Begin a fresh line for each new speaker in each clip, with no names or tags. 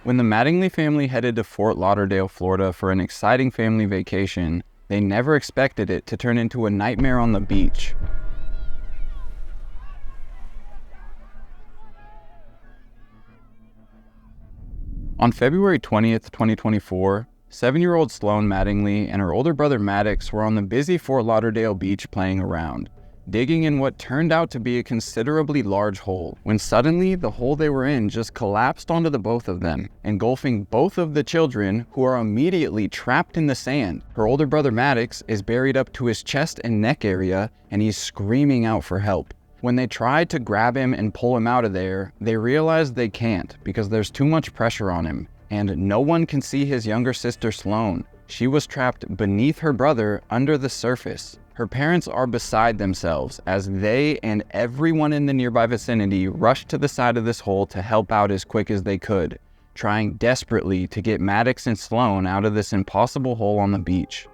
When the Mattingly family headed to Fort Lauderdale, Florida for an exciting family vacation, they never expected it to turn into a nightmare on the beach. On February 20th, 2024, 7-year-old Sloan Mattingly and her older brother Maddox were on the busy Fort Lauderdale beach playing around, digging in what turned out to be a considerably large hole, when suddenly the hole they were in just collapsed onto the both of them, engulfing both of the children, who are immediately trapped in the sand. Her older brother Maddox is buried up to his chest and neck area, and he's screaming out for help. When they tried to grab him and pull him out of there, they realized they can't because there's too much pressure on him, and no one can see his younger sister Sloan. She was trapped beneath her brother under the surface. Her parents are beside themselves as they and everyone in the nearby vicinity rushed to the side of this hole to help out as quick as they could, trying desperately to get Maddox and Sloan out of this impossible hole on the beach.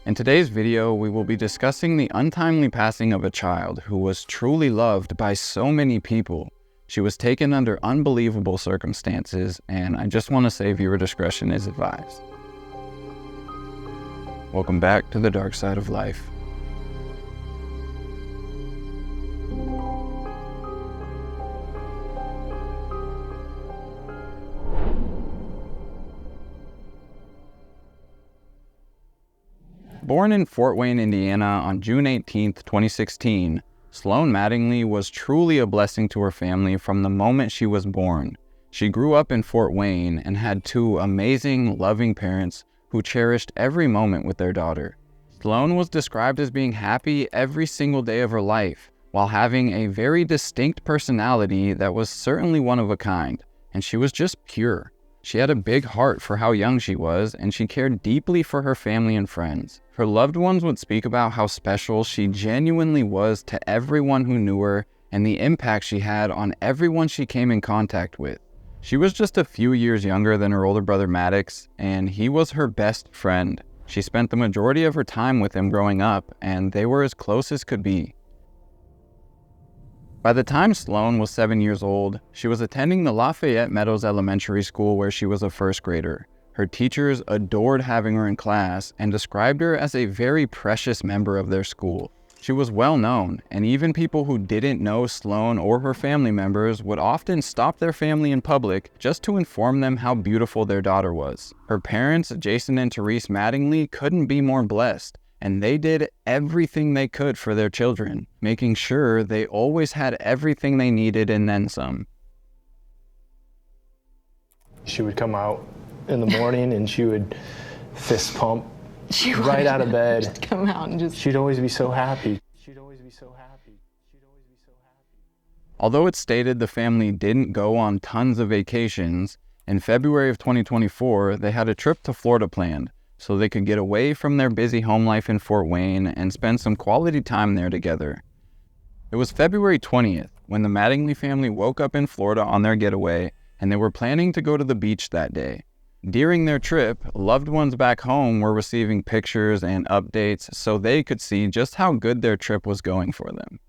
In today's video, we will be discussing the untimely passing of a child who was truly loved by so many people. She was taken under unbelievable circumstances, and I just want to say viewer discretion is advised. Welcome back to the dark side of life. Born in Fort Wayne, Indiana on June 18, 2016, Sloan Mattingly was truly a blessing to her family from the moment she was born. She grew up in Fort Wayne and had two amazing, loving parents who cherished every moment with their daughter. Sloan was described as being happy every single day of her life, while having a very distinct personality that was certainly one of a kind, and she was just pure. She had a big heart for how young she was, and she cared deeply for her family and friends. Her loved ones would speak about how special she genuinely was to everyone who knew her and the impact she had on everyone she came in contact with. She was just a few years younger than her older brother Maddox, and he was her best friend. She spent the majority of her time with him growing up, and they were as close as could be. By the time Sloan was 7 years old, she was attending the Lafayette Meadows Elementary School where she was a first grader. Her teachers adored having her in class and described her as a very precious member of their school. She was well known, and even people who didn't know Sloan or her family members would often stop their family in public just to inform them how beautiful their daughter was. Her parents, Jason and Therese Mattingly, couldn't be more blessed, and they did everything they could for their children, making sure they always had everything they needed and then some.
She would come out in the morning and she would fist pump right out of bed.
Just come out and just...
She'd always be so happy.
Although it's stated the family didn't go on tons of vacations, in February of 2024, they had a trip to Florida planned, so they could get away from their busy home life in Fort Wayne and spend some quality time there together. It was February 20th when the Mattingly family woke up in Florida on their getaway, and they were planning to go to the beach that day. During their trip, loved ones back home were receiving pictures and updates so they could see just how good their trip was going for them.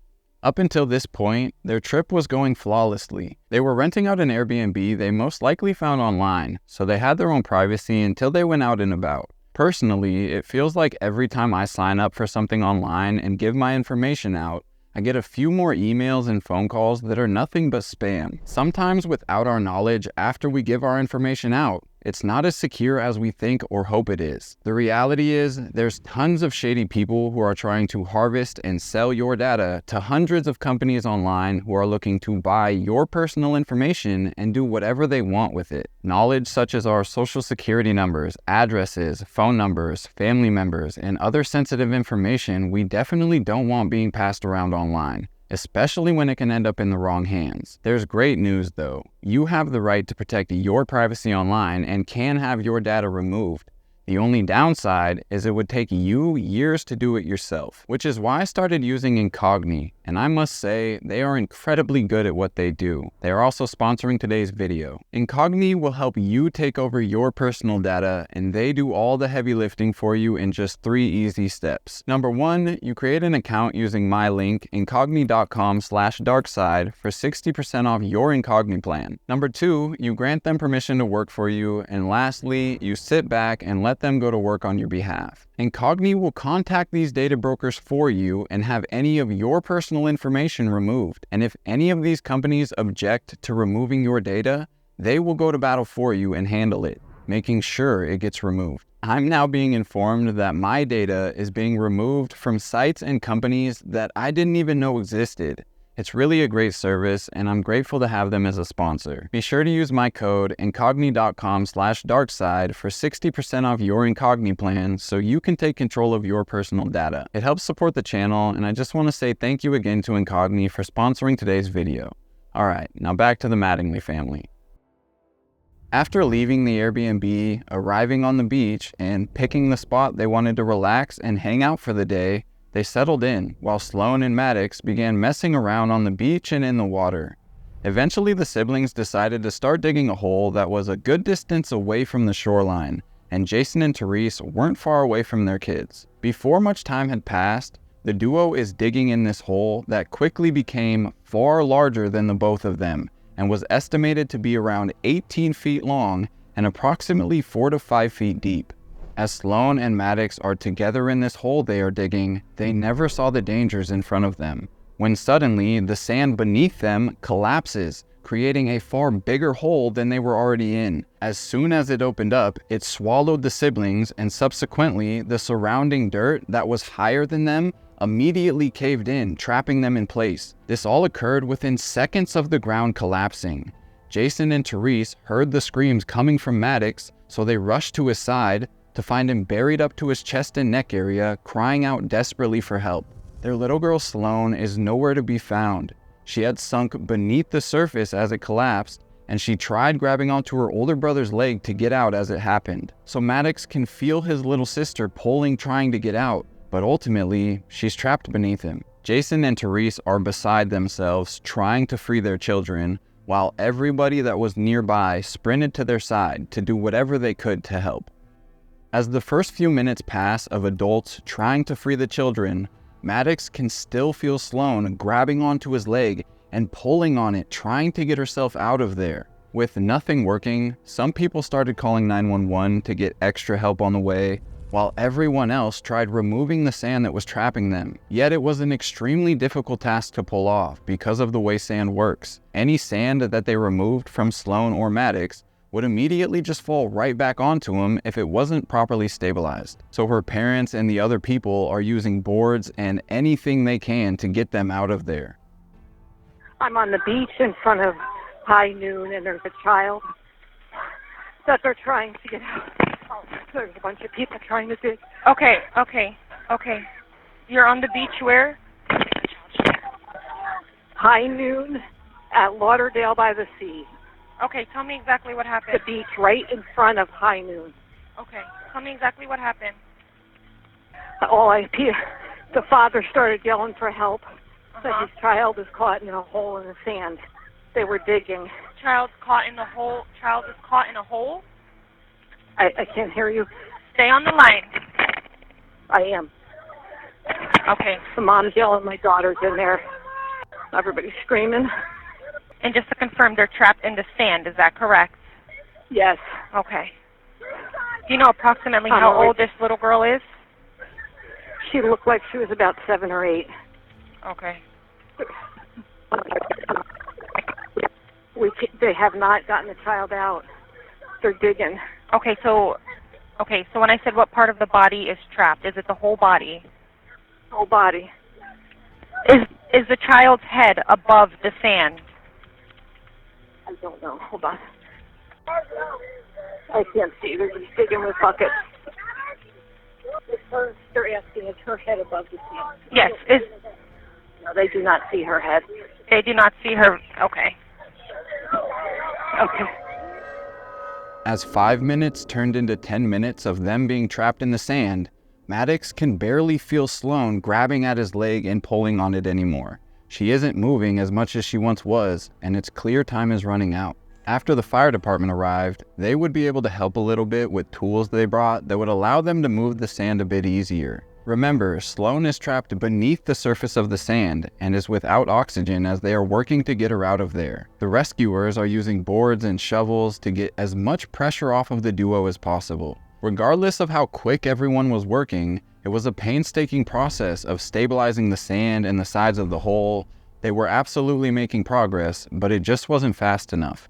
Up until this point, their trip was going flawlessly. They were renting out an Airbnb they most likely found online, so they had their own privacy until they went out and about. Personally, it feels like every time I sign up for something online and give my information out, I get a few more emails and phone calls that are nothing but spam. Sometimes without our knowledge after we give our information out. It's not as secure as we think or hope it is. The reality is, there's tons of shady people who are trying to harvest and sell your data to hundreds of companies online who are looking to buy your personal information and do whatever they want with it. Knowledge such as our social security numbers, addresses, phone numbers, family members, and other sensitive information we definitely don't want being passed around online, especially when it can end up in the wrong hands. There's great news though. You have the right to protect your privacy online and can have your data removed. The only downside is it would take you years to do it yourself, which is why I started using Incogni, And I must say, they are incredibly good at what they do. They are also sponsoring today's video. Incogni will help you take over your personal data, and they do all the heavy lifting for you in just 3 easy steps. Number 1, you create an account using my link, incogni.com/darkside, for 60% off your Incogni plan. Number 2, you grant them permission to work for you. And lastly, you sit back and let them go to work on your behalf. Incogni will contact these data brokers for you and have any of your personal information removed. And if any of these companies object to removing your data, they will go to battle for you and handle it, making sure it gets removed. I'm now being informed that my data is being removed from sites and companies that I didn't even know existed. It's really a great service, and I'm grateful to have them as a sponsor. Be sure to use my code incogni.com/darkside for 60% off your Incogni plan so you can take control of your personal data. It helps support the channel, and I just want to say thank you again to Incogni for sponsoring today's video. Alright, now back to the Mattingly family. After leaving the Airbnb, arriving on the beach, and picking the spot they wanted to relax and hang out for the day, they settled in, while Sloan and Maddox began messing around on the beach and in the water. Eventually, the siblings decided to start digging a hole that was a good distance away from the shoreline, and Jason and Therese weren't far away from their kids. Before much time had passed, the duo is digging in this hole that quickly became far larger than the both of them, and was estimated to be around 18 feet long and approximately 4 to 5 feet deep. As Sloan and Maddox are together in this hole they are digging, they never saw the dangers in front of them, when suddenly the sand beneath them collapses, creating a far bigger hole than they were already in. As soon as it opened up, it swallowed the siblings, and subsequently the surrounding dirt that was higher than them immediately caved in, trapping them in place. This all occurred within seconds of the ground collapsing. Jason and Therese heard the screams coming from Maddox, so they rushed to his side, to find him buried up to his chest and neck area, crying out desperately for help. Their little girl Sloan is nowhere to be found. She had sunk beneath the surface as it collapsed, and she tried grabbing onto her older brother's leg to get out as it happened. So Maddox can feel his little sister pulling, trying to get out, but ultimately, she's trapped beneath him. Jason and Therese are beside themselves, trying to free their children, while everybody that was nearby sprinted to their side to do whatever they could to help. As the first few minutes pass of adults trying to free the children, Maddox can still feel Sloan grabbing onto his leg and pulling on it, trying to get herself out of there. With nothing working, some people started calling 911 to get extra help on the way, while everyone else tried removing the sand that was trapping them. Yet it was an extremely difficult task to pull off because of the way sand works. Any sand that they removed from Sloan or Maddox would immediately just fall right back onto him if it wasn't properly stabilized. So her parents and the other people are using boards and anything they can to get them out of there.
I'm on the beach in front of High Noon, and there's a child that they're trying to get out. Oh, there's a bunch of people trying to dig.
Okay. You're on the beach where?
High Noon at Lauderdale by the sea.
Okay, tell me exactly what happened.
The beach right in front of High Noon.
Okay, tell me exactly what happened.
The father started yelling for help. That his child is caught in a hole in the sand. They were digging.
Child's caught in the hole. Child is caught in a hole?
I can't hear you.
Stay on the line.
I am.
Okay.
The mom's yelling, my daughter's in there. Everybody's screaming.
And just to confirm, they're trapped in the sand, is that correct?
Yes.
Okay. Do you know approximately how old this little girl is?
She looked like she was about 7 or 8.
Okay.
They have not gotten the child out. They're digging.
Okay, so when I said what part of the body is trapped, is it the whole body?
Whole body.
Is the child's head above the sand?
I don't know. Hold on. I can't see. They're just digging with buckets. They're asking, is her head above the sand?
Yes.
No, they do not see her head.
They do not see her. Okay.
Okay.
As 5 minutes turned into 10 minutes of them being trapped in the sand, Maddox can barely feel Sloan grabbing at his leg and pulling on it anymore. She isn't moving as much as she once was, and it's clear time is running out. After the fire department arrived, they would be able to help a little bit with tools they brought that would allow them to move the sand a bit easier. Remember, Sloan is trapped beneath the surface of the sand and is without oxygen as they are working to get her out of there. The rescuers are using boards and shovels to get as much pressure off of the duo as possible. Regardless of how quick everyone was working, it was a painstaking process of stabilizing the sand and the sides of the hole. They were absolutely making progress, but it just wasn't fast enough.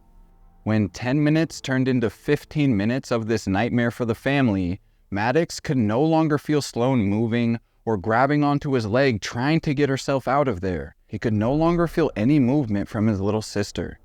When 10 minutes turned into 15 minutes of this nightmare for the family, Maddox could no longer feel Sloan moving or grabbing onto his leg trying to get herself out of there. He could no longer feel any movement from his little sister.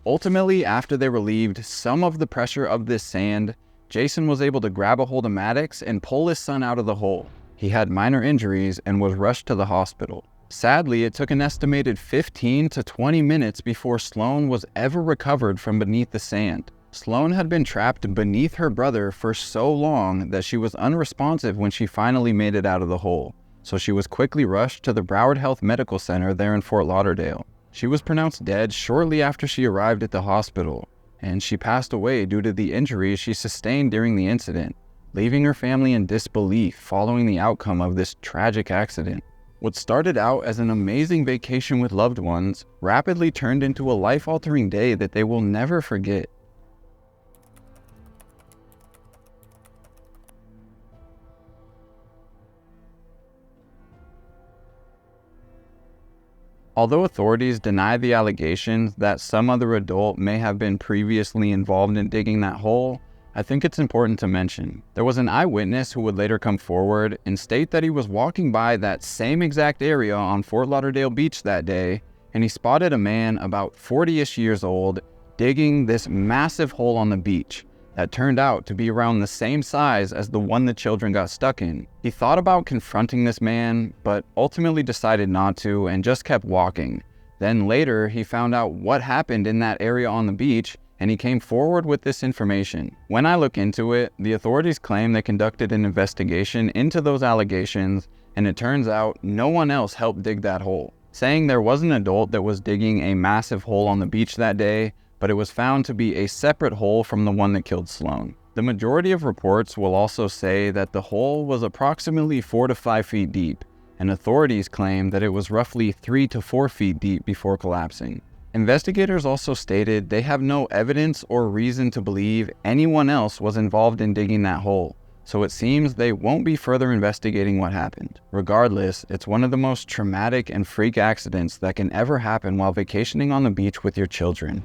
Ultimately, after they relieved some of the pressure of this sand, Jason was able to grab a hold of Maddox and pull his son out of the hole. He had minor injuries and was rushed to the hospital. Sadly, it took an estimated 15 to 20 minutes before Sloan was ever recovered from beneath the sand. Sloan had been trapped beneath her brother for so long that she was unresponsive when she finally made it out of the hole, so she was quickly rushed to the Broward Health Medical Center there in Fort Lauderdale. She was pronounced dead shortly after she arrived at the hospital, and she passed away due to the injuries she sustained during the incident, leaving her family in disbelief following the outcome of this tragic accident. What started out as an amazing vacation with loved ones rapidly turned into a life-altering day that they will never forget. Although authorities deny the allegations that some other adult may have been previously involved in digging that hole, I think it's important to mention. There was an eyewitness who would later come forward and state that he was walking by that same exact area on Fort Lauderdale Beach that day, and he spotted a man about 40-ish years old digging this massive hole on the beach that turned out to be around the same size as the one the children got stuck in. He thought about confronting this man, but ultimately decided not to and just kept walking. Then later, he found out what happened in that area on the beach, and he came forward with this information. When I look into it, the authorities claim they conducted an investigation into those allegations, and it turns out no one else helped dig that hole, saying there was an adult that was digging a massive hole on the beach that day, but it was found to be a separate hole from the one that killed Sloan. The majority of reports will also say that the hole was approximately 4 to 5 feet deep, and authorities claim that it was roughly 3 to 4 feet deep before collapsing. Investigators also stated they have no evidence or reason to believe anyone else was involved in digging that hole, so it seems they won't be further investigating what happened. Regardless, it's one of the most traumatic and freak accidents that can ever happen while vacationing on the beach with your children.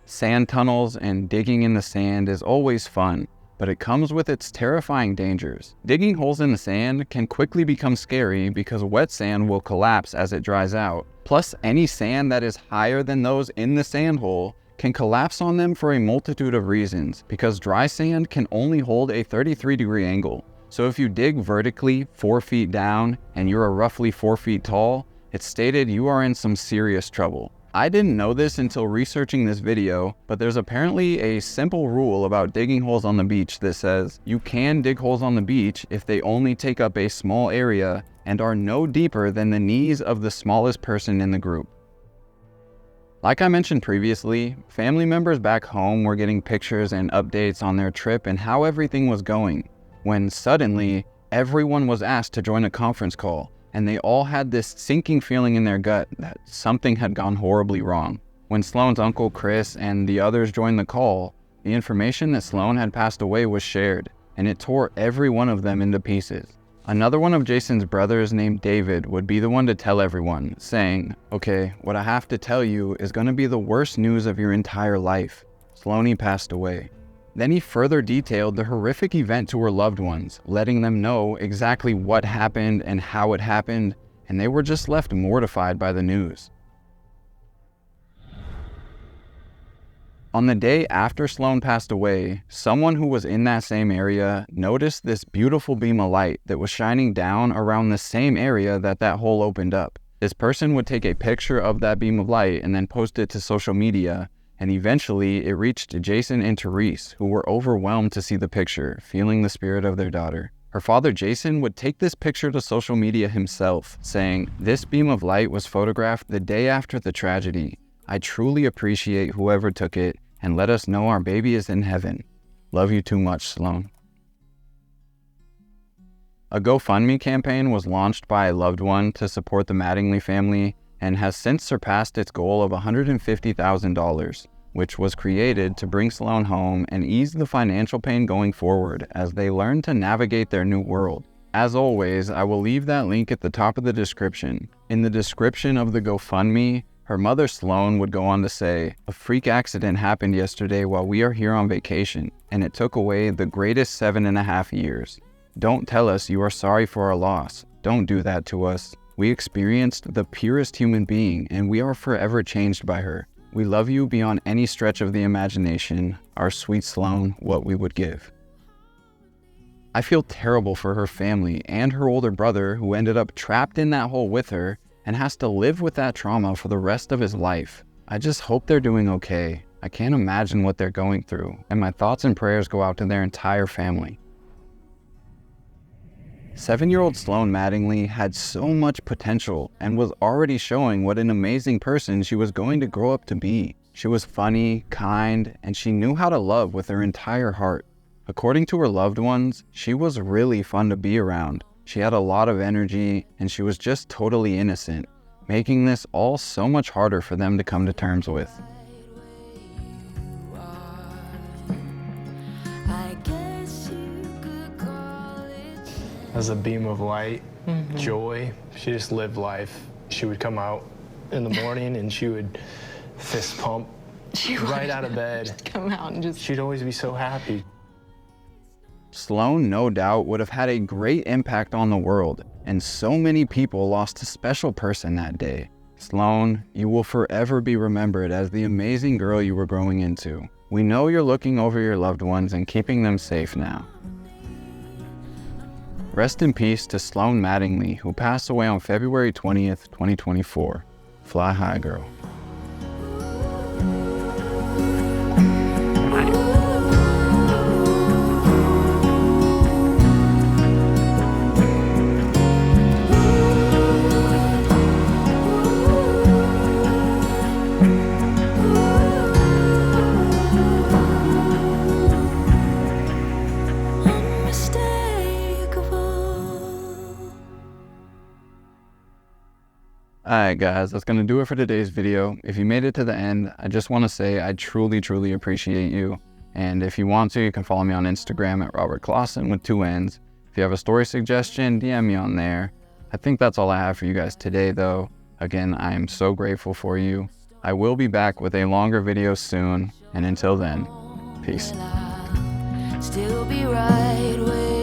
Sand tunnels and digging in the sand is always fun, but it comes with its terrifying dangers. Digging holes in the sand can quickly become scary because wet sand will collapse as it dries out. Plus, any sand that is higher than those in the sand hole can collapse on them for a multitude of reasons, because dry sand can only hold a 33-degree angle. So if you dig vertically 4 feet down and you're roughly 4 feet tall, it's stated you are in some serious trouble. I didn't know this until researching this video, but there's apparently a simple rule about digging holes on the beach that says you can dig holes on the beach if they only take up a small area and are no deeper than the knees of the smallest person in the group. Like I mentioned previously, family members back home were getting pictures and updates on their trip and how everything was going, when suddenly everyone was asked to join a conference call, and they all had this sinking feeling in their gut that something had gone horribly wrong. When Sloan's uncle Chris and the others joined the call, the information that Sloan had passed away was shared, and it tore every one of them into pieces. Another one of Jason's brothers named David would be the one to tell everyone, saying, "Okay, what I have to tell you is going to be the worst news of your entire life. Sloanie passed away." Then he further detailed the horrific event to her loved ones, letting them know exactly what happened and how it happened, and they were just left mortified by the news. On the day after Sloan passed away, someone who was in that same area noticed this beautiful beam of light that was shining down around the same area that hole opened up. This person would take a picture of that beam of light and then post it to social media, and eventually it reached Jason and Therese, who were overwhelmed to see the picture, feeling the spirit of their daughter. Her father, Jason, would take this picture to social media himself, saying, "This beam of light was photographed the day after the tragedy. I truly appreciate whoever took it and let us know our baby is in heaven. Love you too much, Sloan." A GoFundMe campaign was launched by a loved one to support the Mattingly family and has since surpassed its goal of $150,000, which was created to bring Sloan home and ease the financial pain going forward as they learn to navigate their new world. As always, I will leave that link at the top of the description. In the description of the GoFundMe, her mother Sloan would go on to say, "A freak accident happened yesterday while we are here on vacation, and it took away the greatest 7.5 years. Don't tell us you are sorry for our loss. Don't do that to us. We experienced the purest human being, and we are forever changed by her. We love you beyond any stretch of the imagination. Our sweet Sloan, what we would give." I feel terrible for her family and her older brother, who ended up trapped in that hole with her and has to live with that trauma for the rest of his life. I just hope they're doing okay. I can't imagine what they're going through, and my thoughts and prayers go out to their entire family. 7-year-old Sloan Mattingly had so much potential and was already showing what an amazing person she was going to grow up to be. She was funny, kind, and she knew how to love with her entire heart. According to her loved ones, she was really fun to be around. She had a lot of energy, and she was just totally innocent, making this all so much harder for them to come to terms with.
As a beam of light, joy, she just lived life. She would come out in the morning and she would fist pump right out of bed.
Come out and just...
She'd always be so happy.
Sloan, no doubt, would have had a great impact on the world, and so many people lost a special person that day. Sloan, you will forever be remembered as the amazing girl you were growing into. We know you're looking over your loved ones and keeping them safe now. Rest in peace to Sloan Mattingly, who passed away on February 20th, 2024. Fly high, girl. Alright guys, that's going to do it for today's video. If you made it to the end, I just want to say I truly appreciate you. And if you want to, you can follow me on Instagram at Robert Clausen with 2 N's. If you have a story suggestion, DM me on there. I think that's all I have for you guys today though. Again, I am so grateful for you. I will be back with a longer video soon. And until then, peace.
Still be right where